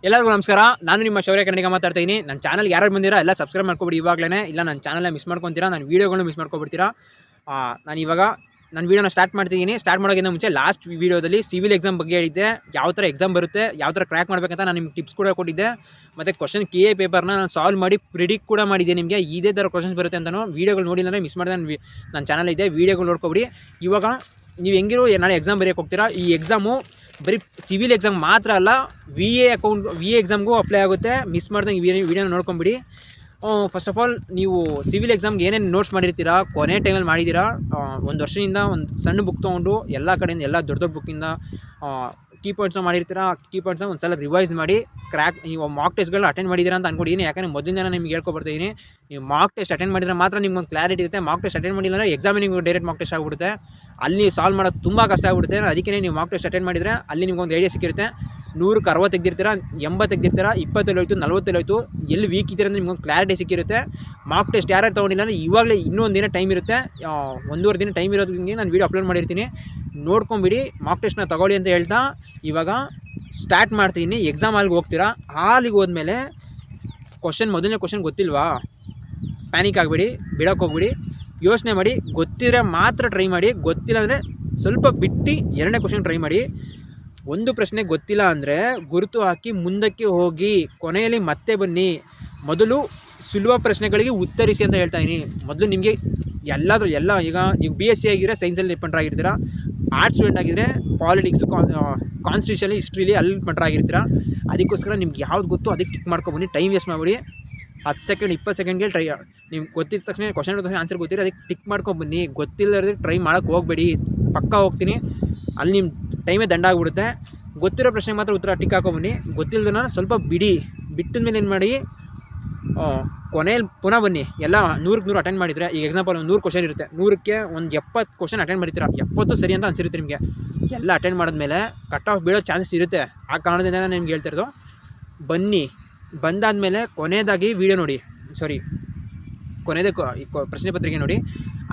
ಎಲ್ಲರಿಗೂ ನಮಸ್ಕಾರ. ನಾನು ನಿಮ್ಮ ಶೌರ್ಯ ಕನ್ನಡಿಗ ಮಾತಾಡ್ತಾ ಇದ್ದೀನಿ. ನನ್ನ ಚಾನಲ್ ಯಾರು ಬಂದಿರಾ ಎಲ್ಲ ಸಬ್ಸ್ಕ್ರೈಬ್ ಮಾಡ್ಕೊಬಿಡಿ ಇವಾಗಲೇ. ಇಲ್ಲ ನನ್ನ ಚಾನಲ್ನ ಮಿಸ್ ಮಾಡ್ಕೊತೀರಾ, ನನ್ನ ವೀಡಿಯೋಗಳನ್ನ ಮಿಸ್ ಮಾಡ್ಕೊಬಿಡ್ತೀರಾ. ನಾನು ಇವಾಗ ನನ್ನ ವೀಡಿಯೋನ ಸ್ಟಾರ್ಟ್ ಮಾಡ್ತಿದ್ದೀನಿ. ಸ್ಟಾರ್ಟ್ ಮಾಡೋಕ್ಕಿಂತ ಮುಂಚೆ ಲಾಸ್ಟ್ ವೀಡಿಯೋದಲ್ಲಿ ಸಿವಿಲ್ ಎಕ್ಸಾಮ್ ಬಗ್ಗೆ ಹೇಳಿದ್ದೆ. ಯಾವ ಥರ ಎಕ್ಸಾಮ್ ಬರುತ್ತೆ, ಯಾವ ಥರ ಕ್ರ್ಯಾಕ್ ಮಾಡಬೇಕಂತ ನಾನು ನಿಮ್ಗೆ ಟಿಪ್ಸ್ ಕೂಡ ಕೊಟ್ಟಿದ್ದೆ. ಮತ್ತು ಕ್ವಶನ್ KA ಪೇಪರ್ನ ನಾನು ಸಾಲ್ವ್ ಮಾಡಿ ಪ್ರಿಡಿಕ್ಟ್ ಕೂಡ ಮಾಡಿದ್ದೆ. ನಿಮಗೆ ಇದೇ ಥರ ಕ್ವಶನ್ಸ್ ಬರುತ್ತೆ ಅಂತಲೂ ವೀಡಿಯೋಗಳು ನೋಡಿಲ್ಲ ಅಂದರೆ ಮಿಸ್ ಮಾಡಿದೆ. ನನ್ನ ಚಾನಲ್ ಇದೆ, ವೀಡಿಯೋಗಳು ನೋಡ್ಕೊಬಿಡಿ. ಇವಾಗ ನೀವು ಹೆಂಗಿರೋ ನಾಳೆ ಎಕ್ಸಾಮ್ ಬರೆಯೋಕೆ ಹೋಗ್ತೀರಾ. ಈ ಎಕ್ಸಾಮು ಬರೀ ಸಿವಿಲ್ ಎಕ್ಸಾಮ್ ಮಾತ್ರ ಅಲ್ಲ, VA ಎಕ್ಸಾಮ್ಗೂ ಅಪ್ಲೈ ಆಗುತ್ತೆ. ಮಿಸ್ ಮಾಡ್ದಂಗೆ ವೀಡಿಯೋನ ನೋಡ್ಕೊಂಬಿಡಿ. ಫಸ್ಟ್ ಆಫ್ ಆಲ್ ನೀವು ಸಿವಿಲ್ ಎಕ್ಸಾಮ್ಗೆ ಏನೇನು ನೋಟ್ಸ್ ಮಾಡಿರ್ತೀರಾ, ಕೊನೆ ಟೈಮಲ್ಲಿ ಮಾಡಿದ್ದೀರಾ. ಒಂದು ವರ್ಷದಿಂದ ಒಂದು ಸಣ್ಣ ಬುಕ್ ತೊಗೊಂಡು ಎಲ್ಲ ಕಡೆಯಿಂದ ಎಲ್ಲ ದೊಡ್ಡ ದೊಡ್ಡ ಬುಕ್ಕಿಂದ ಕೀ ಪಾಯಿಂಟ್ಸ್ನ ಮಾಡಿರ್ತೀರಾ. ಕೀ ಪಾಯಿಂಟ್ಸ್ನ ಒಂದು ಸಲ ರಿವೈಸ್ ಮಾಡಿ ನೀವು ಮಾಕ್ ಟೆಸ್ಟ್ಗಳನ್ನ ಅಟೆಂಡ್ ಮಾಡಿದ್ದೀರಾ ಅಂತ ಅನ್ಕೊಂಡಿದ್ದೀನಿ. ಯಾಕಂದರೆ ಮೊದಲಿಂದ ನಾನು ನಿಮ್ಗೆ ಹೇಳ್ಕೊಬರ್ತೀನಿ, ನೀವು ಮಾಕ್ ಟೆಸ್ಟ್ ಅಟೆಂಡ್ ಮಾಡಿದ್ರೆ ಮಾತ್ರ ನಿಮ್ಗೆ ಒಂದು ಕ್ಲಾರಿಟಿ ಇರುತ್ತೆ. ಮಾಕ್ ಟೆಸ್ಟ್ ಅಟೆಂಡ್ ಮಾಡಿಲ್ಲ ಅಂದರೆ ಎಕ್ಸಾಮಿಗೆ ನಿಮ್ಗೆ ಡೈರೆಕ್ಟ್ ಮಾಕ್ ಟೆಸ್ಟ್ ಆಗಿಬಿಡುತ್ತೆ. ಅಲ್ಲಿ ಸಾಲ್ವ್ ಮಾಡೋದು ತುಂಬ ಕಷ್ಟ ಆಗಿಬಿಡುತ್ತೆ. ಅದಕ್ಕೆ ನೀವು ಮಾಕ್ ಟೆಸ್ಟ್ ಅಟೆಂಡ್ ಮಾಡಿದರೆ ಅಲ್ಲಿ ನಿಮ್ಗೆ ಒಂದು ಐಡಿಯಾ ಸಿಕ್ಕಿರುತ್ತೆ. 100ಕ್ಕೆ 60 ತೆಗೆದಿರ್ತೀರಾ, 80 ತೆಗೆದಿರ್ತೀರಾ, 20 ಹೋಯ್ತು, 40 ಹೋಯ್ತು, ಎಲ್ಲಿ ವೀಕ್ ಇದ್ದೀರ ಅಂದರೆ ನಿಮ್ಗೊಂದು ಕ್ಲಾರಿಟಿ ಸಿಕ್ಕಿರುತ್ತೆ. ಮಾಕ್ ಟೆಸ್ಟ್ ಯಾರ್ಯಾರು ತೊಗೊಂಡಿಲ್ಲ ಅಂದರೆ ಇವಾಗಲೇ ಇನ್ನೊಂದು ದಿನ ಟೈಮ್ ಇರುತ್ತೆ, 1.5 ದಿನ ಟೈಮ್ ಇರೋದಕ್ಕೆ ನಾನು ವೀಡಿಯೋ ಅಪ್ಲೋಡ್ ಮಾಡಿರ್ತೀನಿ. ನೋಡ್ಕೊಂಬಿಡಿ, ಮಾಕ್ ಟೆಸ್ಟ್ನ ತಗೊಳ್ಳಿ ಅಂತ ಹೇಳ್ತಾ ಇವಾಗ ಸ್ಟಾರ್ಟ್ ಮಾಡ್ತೀನಿ. ಎಕ್ಸಾಮ್ ಹಾಲ್ಗೆ ಹೋಗ್ತೀರಾ. ಹಾಲಿಗೆ ಹೋದ್ಮೇಲೆ ಮೊದಲನೇ ಕ್ವಶನ್ ಗೊತ್ತಿಲ್ವಾ, ಪ್ಯಾನಿಕ್ ಆಗಬೇಡಿ, ಬಿಡೋಕ್ಕೆ ಹೋಗ್ಬಿಡಿ, ಯೋಚನೆ ಮಾಡಿ. ಗೊತ್ತಿದ್ರೆ ಮಾತ್ರ ಟ್ರೈ ಮಾಡಿ, ಗೊತ್ತಿಲ್ಲ ಅಂದರೆ ಸ್ವಲ್ಪ ಬಿಟ್ಟು ಎರಡನೇ ಕ್ವಶನ್ ಟ್ರೈ ಮಾಡಿ. ಒಂದು ಪ್ರಶ್ನೆ ಗೊತ್ತಿಲ್ಲ ಅಂದರೆ ಗುರುತು ಹಾಕಿ ಮುಂದಕ್ಕೆ ಹೋಗಿ, ಕೊನೆಯಲ್ಲಿ ಮತ್ತೆ ಬನ್ನಿ. ಮೊದಲು ಸುಲಭ ಪ್ರಶ್ನೆಗಳಿಗೆ ಉತ್ತರಿಸಿ ಅಂತ ಹೇಳ್ತಾ ಇದ್ದೀನಿ. ಮೊದಲು ನಿಮಗೆ ಎಲ್ಲ ಈಗ ನೀವು BSc ಆಗಿದ್ರೆ ಸೈನ್ಸಲ್ಲಿ ಪಂಟ್ರಾಗಿರ್ತೀರ, ಆರ್ಟ್ಸ್ ಸ್ಟೂಡೆಂಟ್ ಆಗಿದ್ದರೆ ಪಾಲಿಟಿಕ್ಸ್, ಕಾನ್ಸ್ಟಿಟ್ಯೂಷನ್, ಹಿಸ್ಟ್ರಿಲಿ ಅಲ್ಲಿ ಪಂಟ್ರಾಗಿರ್ತೀರ. ಅದಕ್ಕೋಸ್ಕರ ನಿಮ್ಗೆ ಯಾವ್ದು ಗೊತ್ತು ಅದಕ್ಕೆ ಟಿಕ್ ಮಾಡ್ಕೊಬನ್ನಿ. ಟೈಮ್ ವೇಸ್ಟ್ ಮಾಡಿಬಿಡಿ. 10 ಸೆಕೆಂಡ್ 20 ಸೆಕೆಂಡ್ಗೆ ಟ್ರೈ. ನಿಮ್ಗೆ ಗೊತ್ತಿದ್ದ ತಕ್ಷಣ ಕ್ವಶನ್ ತಕ್ಷಣ ಆನ್ಸರ್ ಗೊತ್ತಿರೋ ಅದಕ್ಕೆ ಟಿಕ್ ಮಾಡ್ಕೊಬನ್ನಿ. ಗೊತ್ತಿಲ್ಲದ್ರೆ ಟ್ರೈ ಮಾಡೋಕ್ಕೆ ಹೋಗಬೇಡಿ. ಪಕ್ಕಾ ಹೋಗ್ತೀನಿ, ಅಲ್ಲಿ ನಿಮ್ಮ ಟೈಮೇ ದಂಡ ಆಗಿಬಿಡುತ್ತೆ. ಗೊತ್ತಿರೋ ಪ್ರಶ್ನೆ ಮಾತ್ರ ಉತ್ತರ ಟಿಕ್ ಹಾಕೊಬನ್ನಿ. ಗೊತ್ತಿಲ್ಲದನ್ನ ಸ್ವಲ್ಪ ಬಿಟ್ಟಿದ ಮೇಲೆ ಏನು ಮಾಡಿ, ಕೊನೆಯಲ್ಲಿ ಪುನಃ ಬನ್ನಿ. ಎಲ್ಲ 100ಕ್ಕೆ 100 ಅಟೆಂಡ್ ಮಾಡಿದರೆ, ಈಗ ಎಕ್ಸಾಂಪಲ್ ಒಂದು 100 ಕ್ವಶನ್ ಇರುತ್ತೆ, 100ಕ್ಕೆ ಒಂದು 70 ಕ್ವಶನ್ ಅಟೆಂಡ್ ಮಾಡಿರ್ತೀರ. 70 ಸರಿ ಅಂತ ಅನ್ಸಿರುತ್ತೆ ನಿಮಗೆ. ಎಲ್ಲ ಅಟೆಂಡ್ ಮಾಡಿದ್ಮೇಲೆ ಕಟ್ ಆಫ್ ಬೀಳೋ ಚಾನ್ಸಸ್ ಇರುತ್ತೆ. ಆ ಕಾರಣದಿಂದ ನಾನು ನಿಮ್ಗೆ ಹೇಳ್ತಿರೋದು. ಬನ್ನಿ, ಬಂದಾದಮೇಲೆ ಕೊನೆಯದಾಗಿ ವೀಡಿಯೋ ನೋಡಿ, ಕೊನೆಯದೇ ಪ್ರಶ್ನೆ ಪತ್ರಿಕೆ ನೋಡಿ.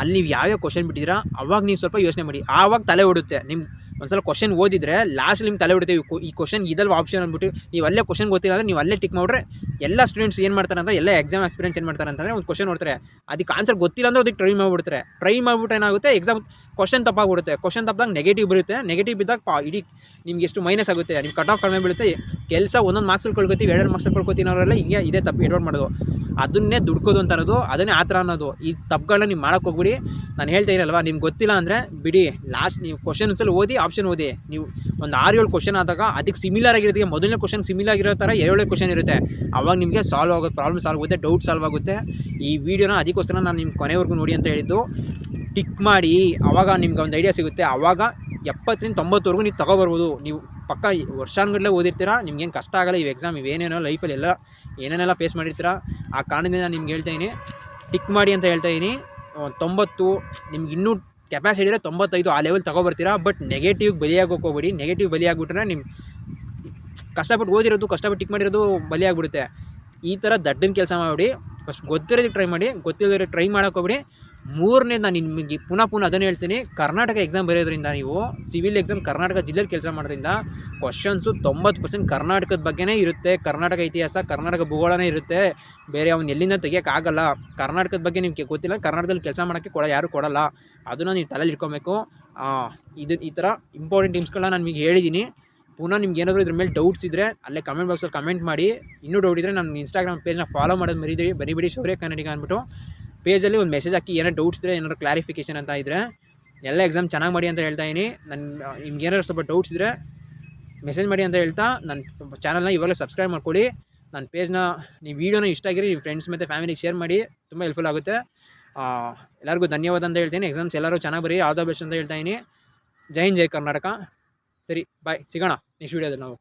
ಅಲ್ಲಿ ನೀವು ಯಾವ್ಯಾವ ಕ್ವಶನ್ ಬಿಟ್ಟಿದ್ದೀರಾ ಅವಾಗ ನೀವು ಸ್ವಲ್ಪ ಯೋಚನೆ ಮಾಡಿ. ಆವಾಗ ತಲೆ ಓಡುತ್ತೆ. ನಿಮ್ಮ ಒಂದ್ಸಲ ಕ್ವಶನ್ ಓದಿದರೆ ಲಾಸ್ಟ್ ನಿಮ್ಮ ತಲೆ ಹೊಡಿತೀವಿ, ಈ ಕ್ವಶನ್ ಇದಲ್ವ ಆಪ್ಷನ್ ಅಂದ್ಬಿಟ್ಟು ನೀವು ಅಲ್ಲೇ ಕ್ವಶನ್ ಗೊತ್ತಿಲ್ಲ ಅಂದರೆ ನೀವು ಅಲ್ಲೇ ಟಿಕ್ ಮಾಡಿದ್ರೆ. ಎಲ್ಲ ಸ್ಟೂಡೆಂಟ್ಸ್ ಏನು ಮಾಡ್ತಾರೆ ಅಂದರೆ, ಎಲ್ಲ ಎಕ್ಸಾಮ್ ಆಸ್ಪಿರೆಂಟ್ಸ್ ಏನು ಮಾಡ್ತಾರೆ ಅಂತಂದರೆ, ಒಂದು ಕ್ವಶನ್ ನೋಡ್ತಾರೆ, ಅದಕ್ಕೆ ಆನ್ಸರ್ ಗೊತ್ತಿಲ್ಲ ಅಂದರೆ ಅದಕ್ಕೆ ಟ್ರೈ ಮಾಡಿಬಿಡ್ತಾರೆ. ಟ್ರೈ ಮಾಡಿಬಿಟ್ಟು ಏನಾಗುತ್ತೆ, ಎಕ್ಸಾಮ್ ಕ್ವಶನ್ ತಪ್ಪಾಗ್ಬಿಡುತ್ತೆ. ಕ್ವಶನ್ ತಪ್ಪಾಗ ನೆಗೆಟಿವ್ ಬರುತ್ತೆ. ನೆಗೆಟಿವ್ ಬಿದ್ದಾಗ ಇಡೀ ನಿಮ್ಗೆ ಎಷ್ಟು ಮೈನಸ್ ಆಗುತ್ತೆ, ನಿಮ್ಮ ಕಟ್ ಆಫ್ ಕಡಿಮೆ ಬೀಳುತ್ತೆ. ಕೆಲಸ ಒಂದೊಂದು ಮಾರ್ಕ್ಸಲ್ಲಿ ಕಳ್ಕೊತೀವಿ, 2 ಮಾರ್ಕ್ಸಲ್ಲಿ ಕಳ್ಕೊತೀವಿ ಅವರೆಲ್ಲ. ಹಿಂಗೆ ಇದೇ ತಪ್ಪು ಎಡ್ವರ್ಡ್ ಮಾಡೋದು, ಅದನ್ನೇ ದುಡ್ಕೋದು ಅಂತ ಅನ್ನೋದು, ಅದನ್ನೇ ಆ ಥರ ಅನ್ನೋದು. ಈ ತಪ್ಪುಗಳನ್ನ ನೀವು ಮಾಡೋಕ್ಕೆ ಹೋಗ್ಬಿಡಿ. ನಾನು ಹೇಳ್ತಾ ಇರಲ್ವಾ, ನಿಮ್ಗೆ ಗೊತ್ತಿಲ್ಲ ಅಂದರೆ ಬಿಡಿ. ಲಾಸ್ಟ್ ನೀವು ಕ್ವಶನ್ ಒಂದ್ಸಲ ಓದಿ, ಆಪ್ಷನ್ ಓದಿ. ನೀವು ಒಂದು 6-7 ಕ್ವಶನ್ ಆದಾಗ ಅದಕ್ಕೆ ಸಿಮಿಲರ್ ಆಗಿರೋದಕ್ಕೆ ಮೊದಲನೇ ಕ್ವಶನ್ ಸಿಮಿಲರ್ ಆಗಿರೋ ಥರ 7 ಕ್ವಶನ್ ಇರುತ್ತೆ. ಆವಾಗ ನಿಮಗೆ ಸಾಲ್ವ್ ಆಗೋದು, ಪ್ರಾಬ್ಲಮ್ ಸಾಲ್ವ್ ಆಗುತ್ತೆ, ಡೌಟ್ ಸಾಲ್ವ್ ಆಗುತ್ತೆ. ಈ ವಿಡಿಯೋನ ಅದಕ್ಕೋಸ್ಕರ ನಾನು ನಿಮ್ಮ ಕೊನೆವರೆಗೂ ನೋಡಿ ಅಂತ ಹೇಳಿದ್ದು. ಟಿಕ್ ಮಾಡಿ, ಆವಾಗ ನಿಮ್ಗೆ ಒಂದು ಐಡಿಯಾ ಸಿಗುತ್ತೆ. ಆವಾಗ 70ರಿಂದ 90ವರೆಗೂ ನೀವು ತಗೊಬರ್ಬೋದು. ನೀವು ಪಕ್ಕ ವರ್ಷಾನುಗಟ್ಟಲೆ ಓದಿರ್ತೀರ, ನಿಮ್ಗೇನು ಕಷ್ಟ ಆಗಲ್ಲ. ಈ ಎಕ್ಸಾಮ್ ಇವೇನೇನೋ ಲೈಫಲ್ಲಿ ಏನೇನೆಲ್ಲ ಫೇಸ್ ಮಾಡಿರ್ತೀರ. ಆ ಕಾರಣದಿಂದ ನಾನು ನಿಮ್ಗೆ ಹೇಳ್ತಾಯಿದ್ದೀನಿ, ಟಿಕ್ ಮಾಡಿ ಅಂತ ಹೇಳ್ತಾಯಿದ್ದೀನಿ. 90 ನಿಮ್ಗೆ ಇನ್ನೂ ಕೆಪಾಸಿಟಿ ಇದ್ದರೆ 95 ಆ ಲೆವೆಲ್ ತಗೊಬರ್ತೀರಾ. ಬಟ್ ನೆಗೆಟಿವ್ ಬಲಿಯಾಗೋಕೆ ಹೋಗ್ಬೇಡಿ. ನೆಗೆಟಿವ್ ಬಲಿಯಾಗ್ಬಿಟ್ರೆ ನಿಮ್ಮ ಕಷ್ಟಪಟ್ಟು ಓದಿರೋದು, ಕಷ್ಟಪಟ್ಟು ಟಿಕ್ ಮಾಡಿರೋದು ಬಲಿಯಾಗ್ಬಿಡುತ್ತೆ. ಈ ಥರ ದಡ್ಡನ ಕೆಲಸ ಮಾಡಿಬಿಡಿ. ಫಸ್ಟ್ ಗೊತ್ತಿರೋದಕ್ಕೆ ಟ್ರೈ ಮಾಡಿ, ಗೊತ್ತಿರೋದಕ್ಕೆ ಟ್ರೈ ಮಾಡೋಕೆ ಹೋಗ್ಬಿಡಿ. ಮೂರನೇ, ನಾನು ನಿಮಗೆ ಪುನಃ ಅದನ್ನು ಹೇಳ್ತೀನಿ, ಕರ್ನಾಟಕ ಎಕ್ಸಾಮ್ ಬರೆಯೋದ್ರಿಂದ, ನೀವು ಸಿವಿಲ್ ಎಕ್ಸಾಮ್ ಕರ್ನಾಟಕ ಜಿಲ್ಲೆಯಲ್ಲಿ ಕೆಲಸ ಮಾಡೋದ್ರಿಂದ ಕ್ವಶನ್ಸು 90% ಕರ್ನಾಟಕದ ಬಗ್ಗೆನೇ ಇರುತ್ತೆ. ಕರ್ನಾಟಕ ಇತಿಹಾಸ, ಕರ್ನಾಟಕ ಭೂಗೋಳನೇ ಇರುತ್ತೆ. ಬೇರೆ ಅವ್ನು ಎಲ್ಲಿಂದ ತೆಗಿಯೋಕ್ಕಾಗಲ್ಲ. ಕರ್ನಾಟಕದ ಬಗ್ಗೆ ನಿಮಗೆ ಗೊತ್ತಿಲ್ಲ, ಕರ್ನಾಟಕದಲ್ಲಿ ಕೆಲಸ ಮಾಡೋಕ್ಕೆ ಯಾರೂ ಕೊಡಲ್ಲ. ಅದನ್ನು ನೀವು ತಲೆಯಲ್ಲಿ ಇಟ್ಕೊಬೇಕು. ಈ ಥರ ಇಂಪಾರ್ಟೆಂಟ್ ಟಿಪ್ಸ್ಗಳನ್ನ ನಾನು ನಿಮಗೆ ಹೇಳಿದ್ದೀನಿ. ಪುನಃ ನಿಮ್ಗೆ ಏನಾದರೂ ಇದ್ರ ಮೇಲೆ ಡೌಟ್ಸ್ ಇದ್ದರೆ ಅಲ್ಲೇ ಕಮೆಂಟ್ ಬಾಕ್ಸಲ್ಲಿ ಕಮೆಂಟ್ ಮಾಡಿ. ಇನ್ನೂ ಡೌಟ್ ಇದ್ದರೆ ನನ್ನ ಇನ್ಸ್ಟಾಗ್ರಾಮ್ ಪೇಜ್ನ ಫಾಲೋ ಮಾಡೋದು ಬರಿಬೇಡಿ, ಶೌರ್ಯ ಕನ್ನಡಿಗ ಅಂದ್ಬಿಟ್ಟು. ಪೇಜಲ್ಲಿ ಒಂದು ಮೆಸೇಜ್ ಹಾಕಿ, ಏನಾರು ಡೌಟ್ಸ್ ಇದ್ದರೆ, ಏನಾದ್ರು ಕ್ಲಾರಿಫಿಕೇಷನ್ ಅಂತ ಇದ್ದರೆ. ಎಲ್ಲ ಎಕ್ಸಾಮ್ ಚೆನ್ನಾಗಿ ಮಾಡಿ ಅಂತ ಹೇಳ್ತಾ ಇದ್ದೀನಿ. ನಿಮ್ಗೆ ಏನಾದ್ರು ಸ್ವಲ್ಪ ಡೌಟ್ಸ್ ಇದ್ದರೆ ಮೆಸೇಜ್ ಮಾಡಿ ಅಂತ ಹೇಳ್ತಾ, ನನ್ನ ಚಾನಲ್ನ ಇವಾಗಲೇ ಸಬ್ಸ್ಕ್ರೈಬ್ ಮಾಡ್ಕೊಳ್ಳಿ. ನನ್ನ ಪೇಜ್ನ, ನೀವು ವೀಡಿಯೋನ ಇಷ್ಟ ಆಗಿರಿ ನಿಮ್ಮ ಫ್ರೆಂಡ್ಸ್ ಮತ್ತು ಫ್ಯಾಮಿಲಿಗೆ ಶೇರ್ ಮಾಡಿ, ತುಂಬ ಹೆಲ್ಪ್ಫುಲ್ ಆಗುತ್ತೆ. ಎಲ್ಲರಿಗೂ ಧನ್ಯವಾದ ಅಂತ ಹೇಳ್ತೀನಿ. ಎಕ್ಸಾಮ್ಸ್ ಎಲ್ಲರೂ ಚೆನ್ನಾಗಿ ಬರೀ, ಆಲ್ ದ ಬೆಸ್ಟ್ ಅಂತ ಹೇಳ್ತಾ ಇದ್ದೀನಿ. ಜೈ ಹಿಂದ್, ಜೈ ಕರ್ನಾಟಕ. ಸರಿ, ಬಾಯ್, ಸಿಗೋಣ ನೆಕ್ಸ್ಟ್ ವೀಡಿಯೋದಲ್ಲಿ ನಾವು.